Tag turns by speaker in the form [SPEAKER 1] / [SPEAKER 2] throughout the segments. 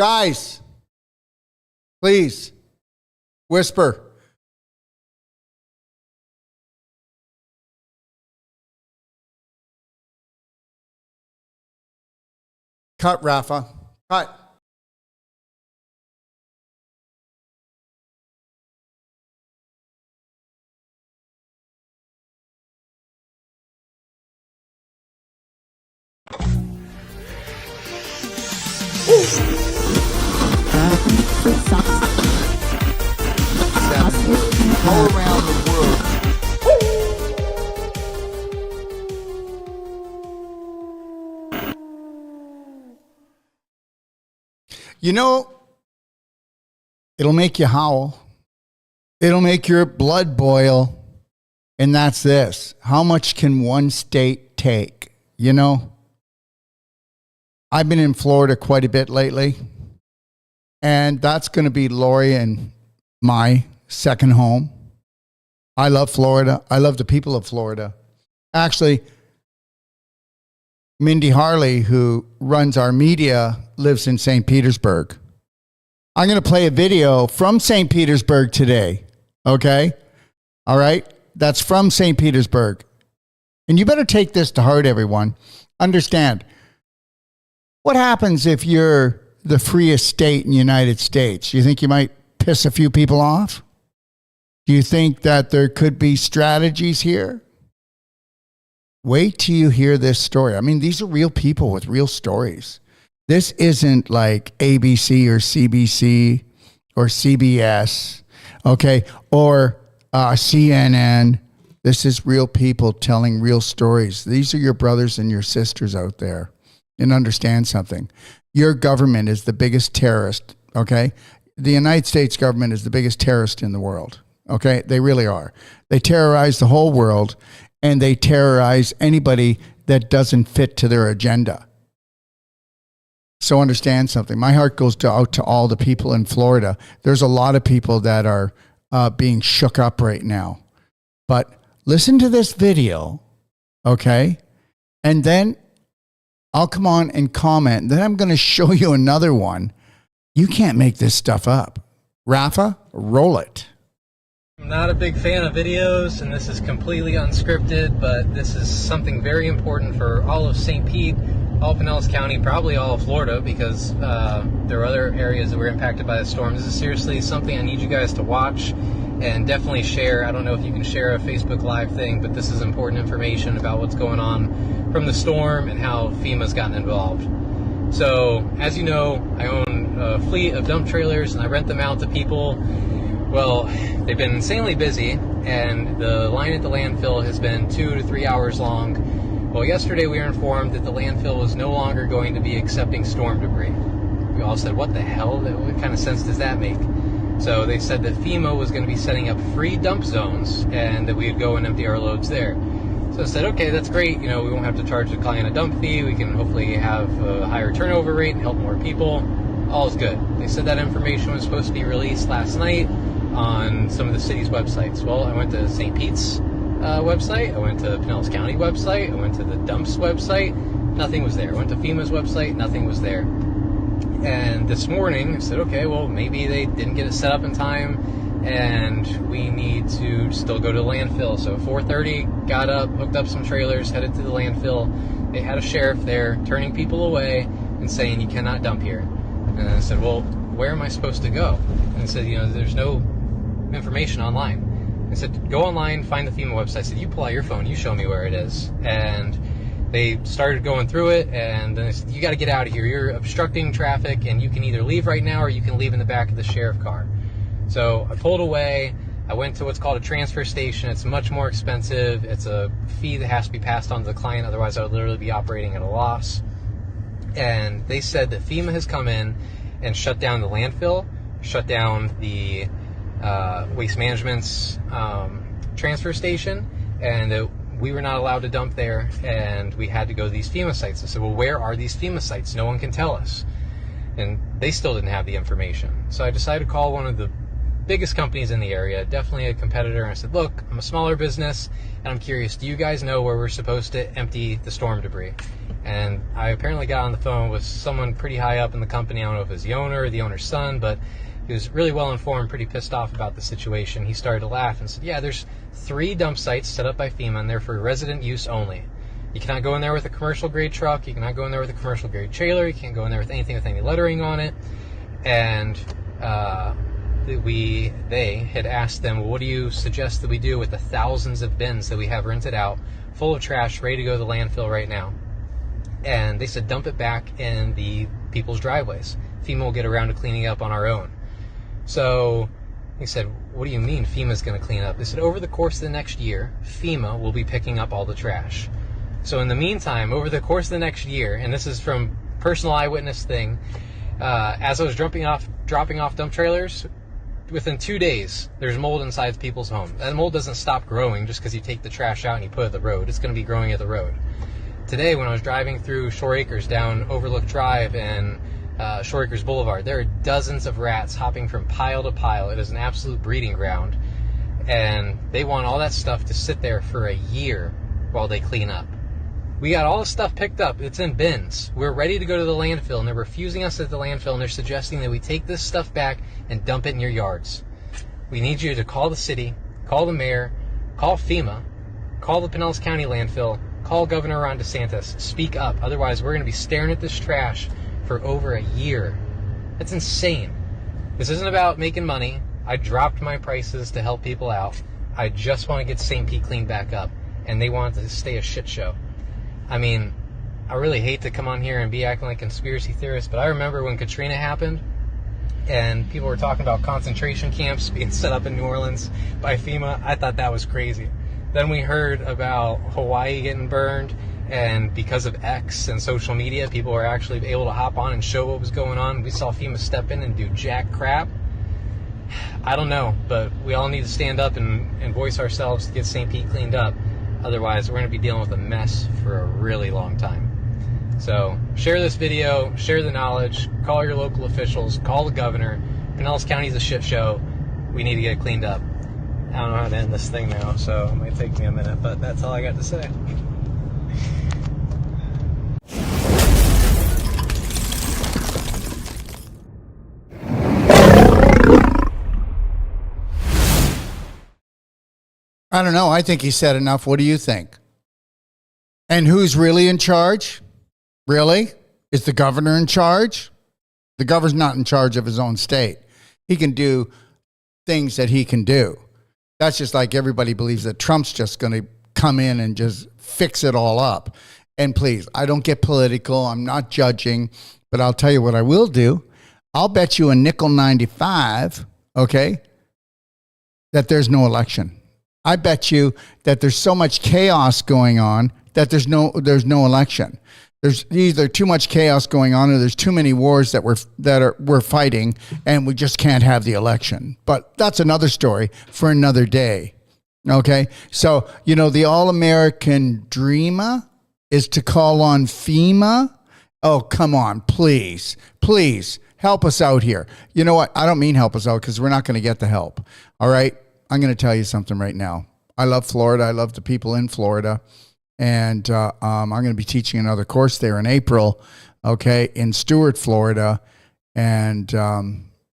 [SPEAKER 1] Guys, please, whisper. Cut, Rafa. Cut. All around the world. You know, it'll make you howl. It'll make your blood boil. And that's this. How much can one state take? You know, I've been in Florida quite a bit lately. And that's going to be Lori and my second home. I love Florida. I love the people of Florida. Actually, Mindy Harley, who runs our media, lives in St. Petersburg. I'm going to play a video from St. Petersburg today. Okay? All right? That's from St. Petersburg. And you better take this to heart, everyone. Understand. What happens if you're the freest state in the United States? You think you might piss a few people off? Do you think that there could be strategies here? Wait till you hear this story. I mean, these are real people with real stories. This isn't like ABC or CBC or CBS, okay, or CNN. This is real people telling real stories. These are your brothers and your sisters out there. And understand something. Your government is the biggest terrorist, okay? The United States government is the biggest terrorist in the world, okay? They really are. They terrorize the whole world, and they terrorize anybody that doesn't fit to their agenda. So understand something. My heart goes out to all the people in Florida. There's a lot of people that are being shook up right now. But listen to this video, okay? And then I'll come on and comment. Then I'm going to show you another one. You can't make this stuff up. Rafa, roll it.
[SPEAKER 2] I'm not a big fan of videos, and this is completely unscripted, but this is something very important for all of St. Pete, all of Pinellas County, probably all of Florida, because there are other areas that were impacted by the storm. This is seriously something I need you guys to watch and definitely share. I don't know if you can share a Facebook Live thing, but this is important information about what's going on from the storm and how FEMA's gotten involved. So, as you know, I own a fleet of dump trailers, and I rent them out to people. Well, they've been insanely busy, and the line at the landfill has been 2 to 3 hours long. Well, yesterday we were informed that the landfill was no longer going to be accepting storm debris. We all said, what the hell? What kind of sense does that make? So they said that FEMA was going to be setting up free dump zones, and that we would go and empty our loads there. So I said, okay, that's great. You know, we won't have to charge the client a dump fee. We can hopefully have a higher turnover rate and help more people. All's good. They said that information was supposed to be released last night on some of the city's websites. Well, I went to St. Pete's website. I went to Pinellas County website. I went to the dumps website. Nothing was there. I went to FEMA's website. Nothing was there. And this morning, I said, okay, well, maybe they didn't get it set up in time, and we need to still go to the landfill. So 4:30, got up, hooked up some trailers, headed to the landfill. They had a sheriff there turning people away and saying, you cannot dump here. And I said, well, where am I supposed to go? And I said, you know, there's no information online. I said, go online, find the FEMA website. I said, you pull out your phone, you show me where it is. And they started going through it, and then they said, you got to get out of here. You're obstructing traffic, and you can either leave right now or you can leave in the back of the sheriff car. So I pulled away. I went to what's called a transfer station. It's much more expensive. It's a fee that has to be passed on to the client. Otherwise, I would literally be operating at a loss. And they said that FEMA has come in and shut down the landfill, shut down the waste management's transfer station, and that we were not allowed to dump there, and we had to go to these FEMA sites. I said, well, where are these FEMA sites? No one can tell us. And they still didn't have the information. So I decided to call one of the biggest companies in the area, definitely a competitor. And I said, look, I'm a smaller business, and I'm curious, do you guys know where we're supposed to empty the storm debris? And I apparently got on the phone with someone pretty high up in the company. I don't know if it was the owner or the owner's son, but he was really well informed, pretty pissed off about the situation. He started to laugh and said, yeah, there's 3 dump sites set up by FEMA, and they're for resident use only. You cannot go in there with a commercial grade truck. You cannot go in there with a commercial grade trailer. You can't go in there with anything with any lettering on it. And they had asked them, well, what do you suggest that we do with the thousands of bins that we have rented out, full of trash, ready to go to the landfill right now? And they said, dump it back in the people's driveways. FEMA will get around to cleaning up on our own. So he said, what do you mean FEMA's going to clean up? They said, over the course of the next year, FEMA will be picking up all the trash. So in the meantime, over the course of the next year, and this is from personal eyewitness thing, as I was dropping off dump trailers, within 2 days, there's mold inside people's homes. That mold doesn't stop growing just because you take the trash out and you put it at the road. It's going to be growing at the road. Today, when I was driving through Shore Acres down Overlook Drive and Shore Acres Boulevard, there are dozens of rats hopping from pile to pile. It is an absolute breeding ground. And they want all that stuff to sit there for a year while they clean up. We got all the stuff picked up. It's in bins. We're ready to go to the landfill, and they're refusing us at the landfill, and they're suggesting that we take this stuff back and dump it in your yards. We need you to call the city, call the mayor, call FEMA, call the Pinellas County landfill, call Governor Ron DeSantis. Speak up. Otherwise, we're going to be staring at this trash for over a year. That's insane. This isn't about making money. I dropped my prices to help people out. I just want to get St. Pete cleaned back up, and they want it to stay a shit show. I mean, I really hate to come on here and be acting like conspiracy theorists, but I remember when Katrina happened and people were talking about concentration camps being set up in New Orleans by FEMA. I thought that was crazy. Then we heard about Hawaii getting burned, and because of X and social media, people were actually able to hop on and show what was going on. We saw FEMA step in and do jack crap. I don't know, but we all need to stand up and voice ourselves to get St. Pete cleaned up. Otherwise, we're going to be dealing with a mess for a really long time. So share this video, share the knowledge, call your local officials, call the governor. Pinellas County is a shit show. We need to get it cleaned up. I don't know how to end this thing now, so it might take me a minute, but that's all I got to say.
[SPEAKER 1] I don't know. I think he said enough. What do you think? And who's really in charge? Really? Is the governor in charge? The governor's not in charge of his own state. He can do things that he can do. That's just like everybody believes that Trump's just going to come in and just fix it all up. And please, I don't get political. I'm not judging. But I'll tell you what I will do. I'll bet you a nickel 95, okay, that there's no election. I bet you that there's so much chaos going on that there's no election. There's either too much chaos going on or there's too many wars that we're fighting, and we just can't have the election. But that's another story for another day. Okay? So, the all-American dreamer is to call on FEMA. Oh, come on, please help us out here. You know what? I don't mean help us out because we're not going to get the help. All right? I'm going to tell you something right now. I love Florida. I love the people in Florida. And I'm going to be teaching another course there in April, okay, in Stuart, Florida. And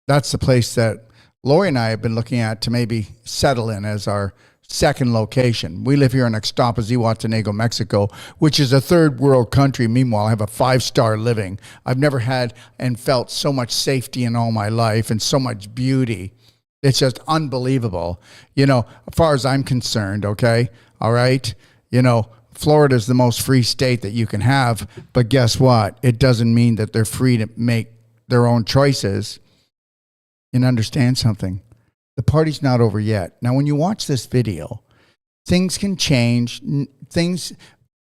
[SPEAKER 1] that's the place that Lori and I have been looking at to maybe settle in as our second location. We live here in Ixtapa, Zihuatanejo, Mexico, which is a third world country. Meanwhile, I have a 5-star living. I've never had and felt so much safety in all my life and so much beauty. It's just unbelievable, as far as I'm concerned, okay? All right? Florida is the most free state that you can have, but guess what? It doesn't mean that they're free to make their own choices. And understand something. The party's not over yet. Now, when you watch this video, things can change. Things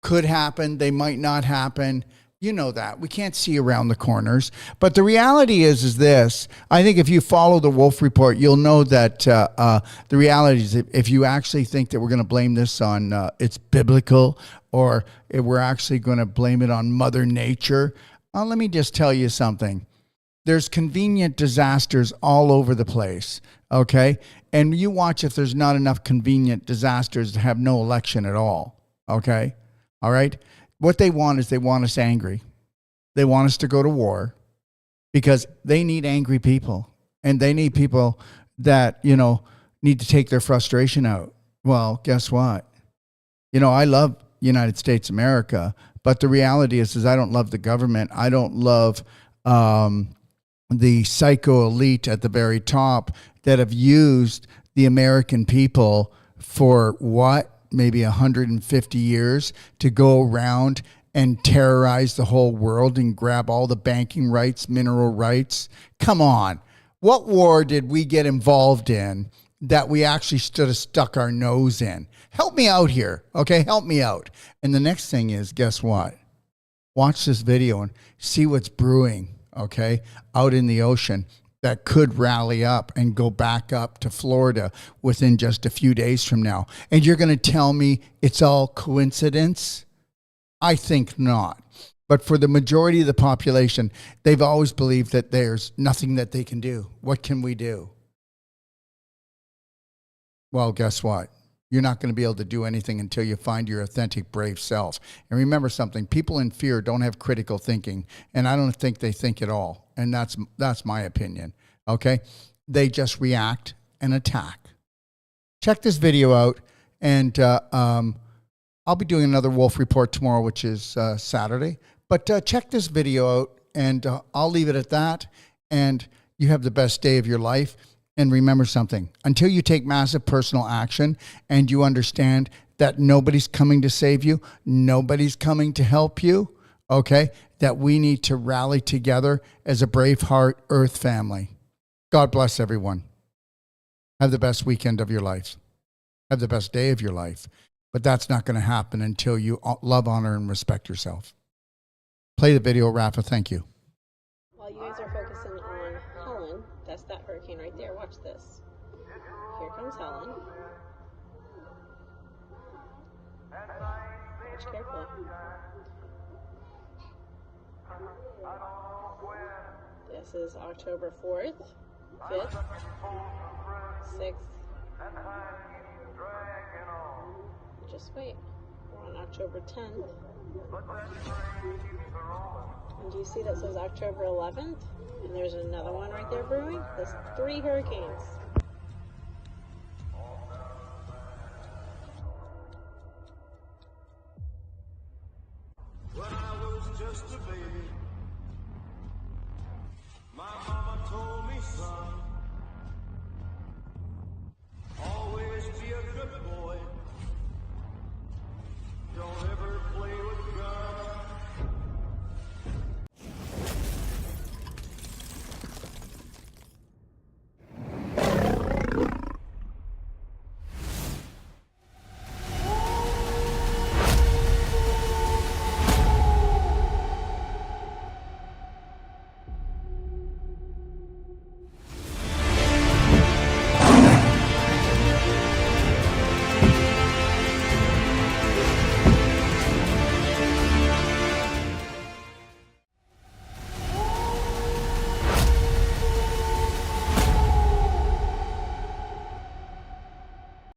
[SPEAKER 1] could happen. They might not happen. You know that. We can't see around the corners. But the reality is this. I think if you follow the Wolfe Report, you'll know that the reality is if you actually think that we're going to blame this on it's biblical or if we're actually going to blame it on Mother Nature, let me just tell you something. There's convenient disasters all over the place, okay? And you watch if there's not enough convenient disasters to have no election at all, okay? All right? What they want is they want us angry. They want us to go to war because they need angry people. And they need people that, need to take their frustration out. Well, guess what? I love United States America, but the reality is I don't love the government. I don't love the psycho elite at the very top that have used the American people for maybe 150 years to go around and terrorize the whole world and grab all the banking rights, mineral rights. Come on. What war did we get involved in that we actually stuck our nose in? Help me out here, okay? Help me out. And the next thing is, guess what? Watch this video and see what's brewing, okay, out in the ocean that could rally up and go back up to Florida within just a few days from now. And you're going to tell me it's all coincidence? I think not. But for the majority of the population, they've always believed that there's nothing that they can do. What can we do? Well, guess what? You're not going to be able to do anything until you find your authentic, brave self. And remember something, people in fear don't have critical thinking, and I don't think they think at all. And that's my opinion, okay? They just react and attack. Check this video out, and I'll be doing another Wolfe Report tomorrow, which is Saturday. But check this video out, and I'll leave it at that. And you have the best day of your life. And remember something, until you take massive personal action and you understand that nobody's coming to save you, nobody's coming to help you, okay, that we need to rally together as a Braveheart Earth family. God bless everyone. Have the best weekend of your life. Have the best day of your life. But that's not going to happen until you love, honor, and respect yourself. Play the video, Rafa. Thank you.
[SPEAKER 3] While you guys are focusing on Helen, that's that hurricane right there. Watch this. Here comes Helen. Watch carefully. This is October 4th, 5th, 6th. Just wait. We're on October 10th. And do you see that says October 11th? And there's another one right there brewing? There's 3 hurricanes.